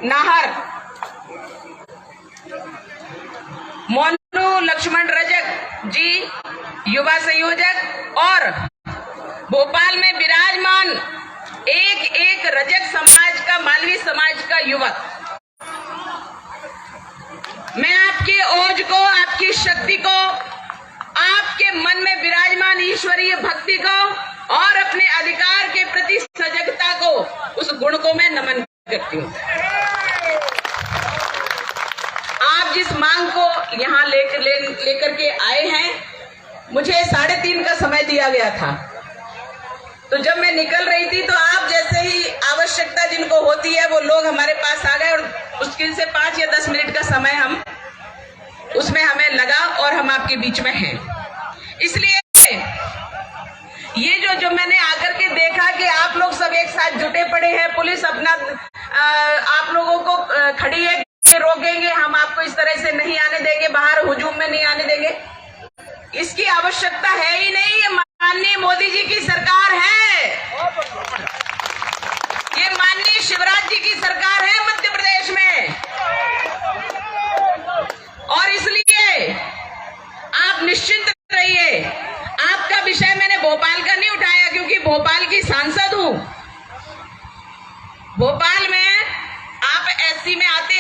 नाहर, मोनू लक्ष्मण रजक जी युवा संयोजक और भोपाल में विराजमान एक रजक समाज का, मालवी समाज का युवक, मैं आपकी ओज को, आपकी शक्ति को, आपके मन में विराजमान ईश्वरीय भक्ति को और अपने अधिकार के प्रति सजगता को, उस गुण को मैं नमन करती हूँ। आप जिस मांग को यहाँ लेकर के आए हैं, मुझे 3:30 का समय दिया गया था, तो जब मैं निकल रही थी तो आप जैसे ही आवश्यकता जिनको होती है वो लोग हमारे पास आ गए और मुश्किल से 5 या 10 मिनट का समय उसमें हमें लगा और हम आपके बीच में हैं। इसलिए ये जो मैंने आकर के देखा कि आप लोग सब एक साथ जुटे पड़े हैं, पुलिस अपना आप लोगों को खड़ी है कि रोकेंगे, हम आपको इस तरह से नहीं आने देंगे, बाहर हुजूम में नहीं आने देंगे, इसकी आवश्यकता है ही नहीं। ये माननीय मोदी जी की सरकार है, ये माननीय शिवराज जी की सरकार है मध्य प्रदेश में, और इसलिए आप निश्चिंत रहिए। आपका विषय मैंने भोपाल का नहीं उठाया क्योंकि भोपाल की सांसद हूं। भोपाल में आप एससी में आते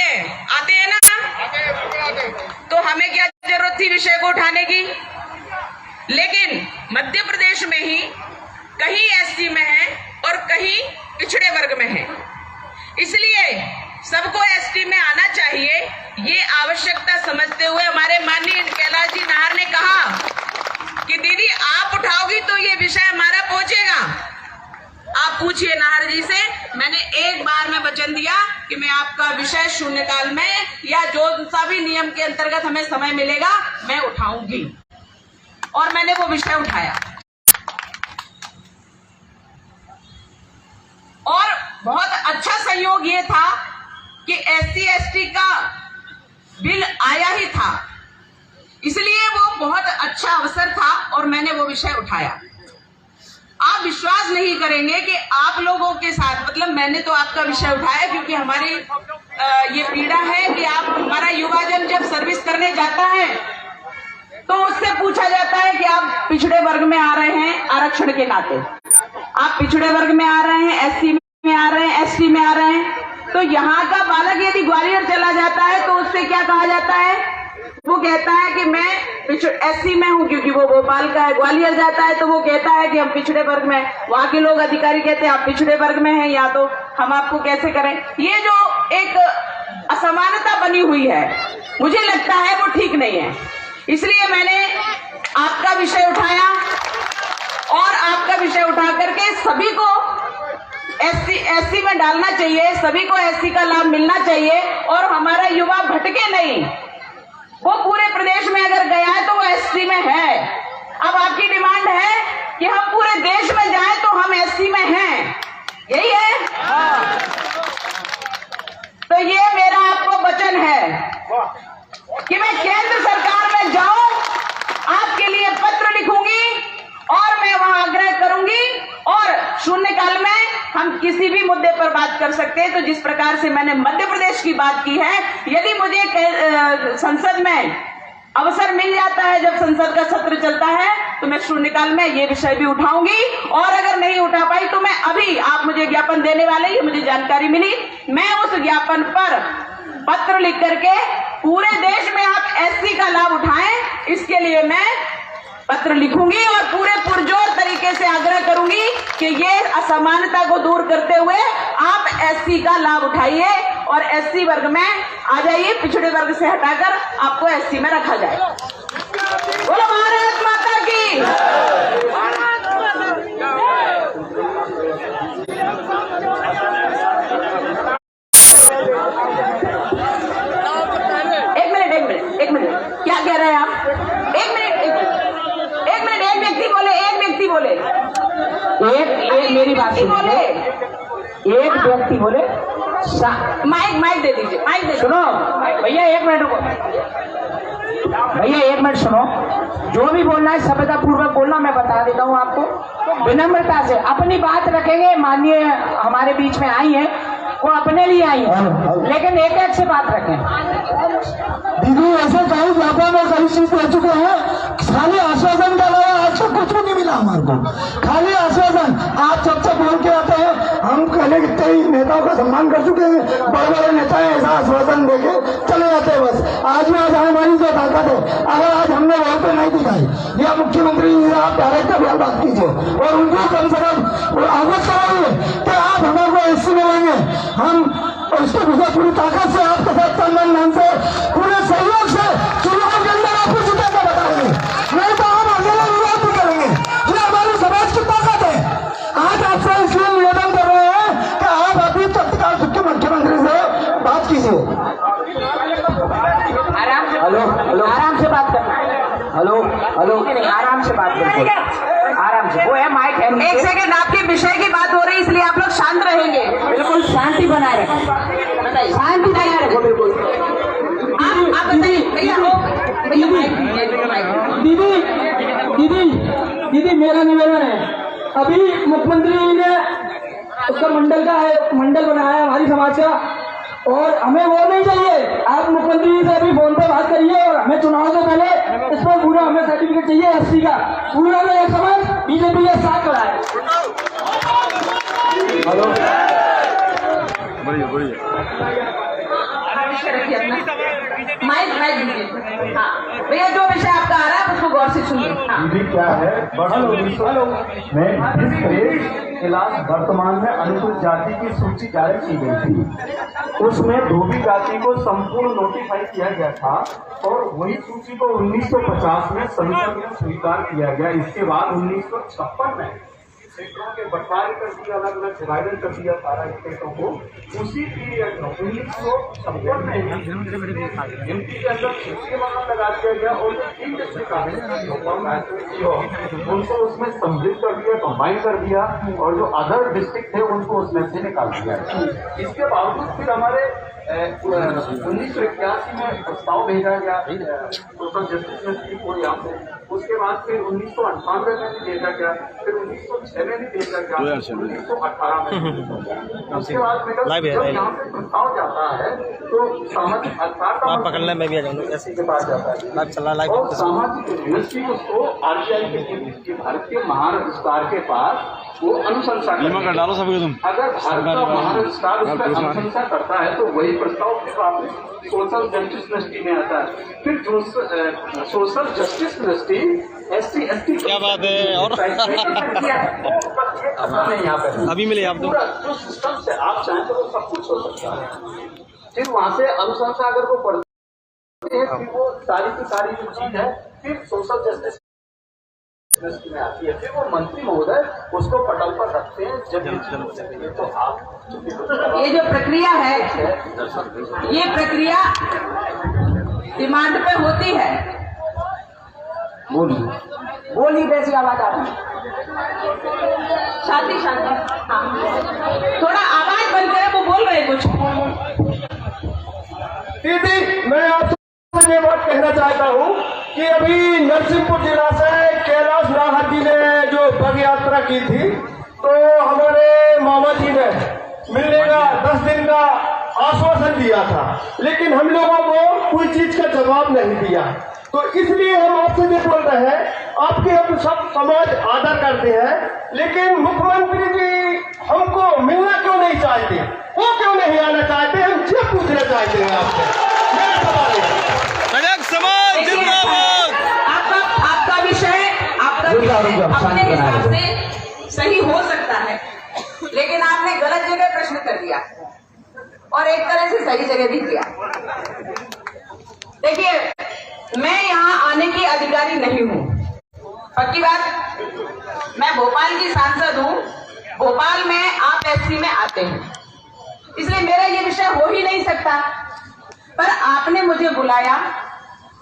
हैं ना, तो हमें क्या जरूरत थी विषय को उठाने की। लेकिन मध्य प्रदेश में ही कहीं एससी में है और कहीं पिछड़े वर्ग में है, इसलिए सबको एसटी में आना चाहिए। ये आवश्यकता समझते हुए हमारे माननीय कैलाश जी नाहर ने कहा कि दीदी आप उठाओगी तो ये विषय हमारा पहुंचेगा। आप पूछिए नाहर जी से, मैंने एक बार में वचन दिया कि मैं आपका विषय शून्यकाल में या जो सा भी नियम के अंतर्गत हमें समय मिलेगा मैं उठाऊंगी, और मैंने वो विषय उठाया। और बहुत अच्छा संयोग ये था कि एससी एसटी का बिल आया ही था, इसलिए वो बहुत अच्छा अवसर था और मैंने वो विषय उठाया। आप विश्वास नहीं करेंगे कि आप लोगों के साथ, मतलब मैंने तो आपका विषय उठाया क्योंकि हमारी ये पीड़ा है कि आप, हमारा युवाजन जब सर्विस करने जाता है तो उससे पूछा जाता है कि आप पिछड़े वर्ग में आ रहे हैं आरक्षण के नाते, आप पिछड़े वर्ग में आ रहे हैं, एससी में आ रहे हैं, एसटी में आ रहे हैं। तो यहाँ का बालक यदि ग्वालियर चला जाता है तो उससे क्या कहा जाता है, वो कहता है कि मैं एससी में हूँ क्योंकि वो भोपाल का है। ग्वालियर जाता है तो वो कहता है कि हम पिछड़े वर्ग में हैं। वहां के लोग अधिकारी कहते हैं आप पिछड़े वर्ग में हैं, या तो हम आपको कैसे करें। ये जो एक असमानता बनी हुई है, मुझे लगता है वो ठीक नहीं है। इसलिए मैंने आपका विषय उठाया और आपका विषय उठा करके सभी को एससी में डालना चाहिए, सभी को एससी का लाभ मिलना चाहिए और हमारा युवा भटके नहीं। वो पूरे प्रदेश में अगर गया है तो वो एससी में है। अब आपकी डिमांड है कि हम पूरे देश में जाएं तो हम एससी में हैं, यही है। तो ये मेरा आपको वचन है कि मैं केंद्र सरकार में जाऊं, आपके लिए पत्र लिखूंगी और मैं वहां आग्रह करूंगी, और शून्यकाल में हम किसी भी मुद्दे पर बात कर सकते हैं। तो जिस प्रकार से मैंने मध्य प्रदेश की बात की है, यदि मुझे संसद में अवसर मिल जाता है, जब संसद का सत्र चलता है, तो मैं शून्यकाल में ये विषय भी उठाऊंगी। और अगर नहीं उठा पाई तो मैं अभी, आप मुझे ज्ञापन देने वाले, ये मुझे जानकारी मिली, मैं उस ज्ञापन पर पत्र लिख करके पूरे देश में आप एससी का लाभ उठाएं, इसके लिए मैं पत्र लिखूंगी और पूरे पुरजोर तरीके से आग्रह करूंगी कि ये असमानता को दूर करते हुए आप एससी का लाभ उठाइए और एससी वर्ग में आ जाइए, पिछड़े वर्ग से हटाकर आपको एससी में रखा जाए। बोलो भारत माता की। एक मिनट, क्या कह रहे हैं आप? एक मिनट, एक व्यक्ति बोले, एक मेरी बात बोले, एक व्यक्ति बोले, माइक दे दीजिए, माइक दे। सुनो भैया, एक मिनट रुको भैया, एक मिनट सुनो। जो भी बोलना है सभ्यता पूर्वक बोलना, मैं बता देता हूँ आपको, विनम्रता से अपनी बात रखेंगे। माननीय हमारे बीच में आई है, वो अपने लिए आई है, लेकिन एक से बात रखें। दीदी ऐसे कई व्यापार में कई चीज रह चुके हैं, खाली आश्वासन का अलावा आज तक कुछ भी नहीं मिला हमारे को, खाली आश्वासन। आप जब तक बोल के आते हैं, हम पहले कितने ही नेताओं का सम्मान कर चुके हैं, बड़े बड़े नेता ऐसा आश्वासन देके चले जाते हैं बस। आज में आज हमारी जो ताकत है, अगर आज हमने वहां पे नहीं दिखाई या मुख्यमंत्री जी से आप डायरेक्ट भी बात कीजिए और उनको कम से कम अवगत कराइए कि आप हमारे ऐसे मिलेंगे, हम उसके विषय पूरी ताकत से आपके साथ तन मन से पूरे सहयोग से चुनाव के अंदर आपको जिता के बताएंगे, नहीं तो हम अकेले विरोध भी करेंगे। ये हमारी समाज की ताकत है। आज आपसे इसलिए निवेदन कर रहे हैं कि आप अभी तत्काल मुख्यमंत्री से बात कीजिए। आराम से बात करना। हेलो आराम से बात करना, आराम से। वो है माइक है। एक सेकंड, आपके विषय की बात हो रही है इसलिए आप लोग शांत रहेंगे। बिल्कुल शांति बनाए रखें, शांति बनाए रखो बिल्कुल। आप बताइए भैया, दीदी मेरा निवेदन है, अभी मुख्यमंत्री ने उसका मंडल बनाया है हमारी समाज का, और हमें वो नहीं चाहिए। आप मुख्यमंत्री जी से अभी फोन पे बात करिए और हमें चुनाव से पहले इस पर पूरा हमें सर्टिफिकेट चाहिए एससी का। पूरा में एक समाज बीजेपी के साथ खड़ा है। हेलो माइक दीजिए। हाँ भैया, जो विषय आपका आ रहा है उसको गौर से सुनिए। दीदी क्या है, में जिस प्रदेश खिलाफ वर्तमान में अनुसूचित जाति की सूची जारी की गई थी, उसमें धोबी जाति को संपूर्ण नोटिफाई किया गया था और वही सूची को 1950 में संसद में स्वीकार किया गया। इसके बाद 1956 में क्षेत्रों के बंटवारे कर दिया, अलग अलग डिवाइडर कर दिया सारा स्टेटों को। उसी पीरियड में 1956 में एमपी के अंदर सूची वहां लगा दिया गया और जो 3 डिस्ट्रिक्ट उनको उसमें सम्मिलित कर दिया, कंबाइन कर दिया, और जो अदर डिस्ट्रिक्ट थे उनको उसमें से निकाल दिया। इसके बावजूद फिर हमारे 1981 में प्रस्ताव भेजा गया सोशल जस्टिस मिनिस्ट्री को यहाँ पे। उसके बाद फिर 1998 में भी भेजा गया, फिर 1906 में भी भेजा गया, 1918 में। उसके बाद जब यहाँ पे प्रस्ताव जाता है तो सामाजिक अधिकार का पकड़ने में भी आ जाऊंगा ऐसे के पास जाता है और सामाजिक यूनिवर्सिटी उसको आरटीआई के भारत के महारजिस्ट्रार के पास वो अनुशंसा डालो सभी तुम। अगर भारत का महारजिस्ट्रार उसका अनुशंसा करता है तो वही प्रस्ताव फिर वापस सोशल जस्टिस मिनिस्ट्री में आता है। फिर जो सोशल जस्टिस मिनिस्ट्री SC/ST क्या बात है। और यहाँ पे अभी मिले आप पूरा जो सिस्टम से आप चाहें तो सब कुछ हो सकता है। फिर वहाँ से अनुशंसा अगर वो पढ़ते हैं फिर वो सारी की सारी जो चीज है फिर सोशल जस्टिस में आती है। फिर वो मंत्री महोदय उसको पटल पर रखते हैं। जब तो आप ये जो प्रक्रिया है, ये प्रक्रिया डिमांड पे होती है। बोली वैसी आवाज आ रही है। शांति हाँ, थोड़ा आवाज बंद करें, वो बोल रहे कुछ। दीदी मैं आपसे ये बात कहना चाहता हूँ कि अभी नरसिंहपुर जिला से कैलाश नाहर जी ने जो पद यात्रा की थी, तो हमारे मामा जी ने मिलने का 10 दिन का आश्वासन दिया था, लेकिन हम लोगों को कोई चीज का जवाब नहीं दिया। तो इसलिए हम आपसे ये बोल रहे हैं, आपके हम सब समाज आदर करते हैं, लेकिन मुख्यमंत्री जी हमको मिलना क्यों नहीं चाहते, वो क्यों नहीं आना चाहते, हम ये पूछना चाहते हैं आपसे। मेरा सवाल है। आपका विषय अपने हिसाब से सही हो सकता है, लेकिन आपने गलत जगह प्रश्न कर दिया और एक तरह से सही जगह भी किया। देखिए, मैं यहाँ आने की अधिकारी नहीं हूँ, पक्की बात। मैं भोपाल की सांसद हूँ, भोपाल में आप एससी में आते हैं, इसलिए मेरा ये विषय हो ही नहीं सकता। पर आपने मुझे बुलाया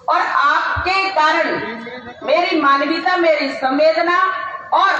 और आपके कारण मेरी मानवीयता, मेरी संवेदना और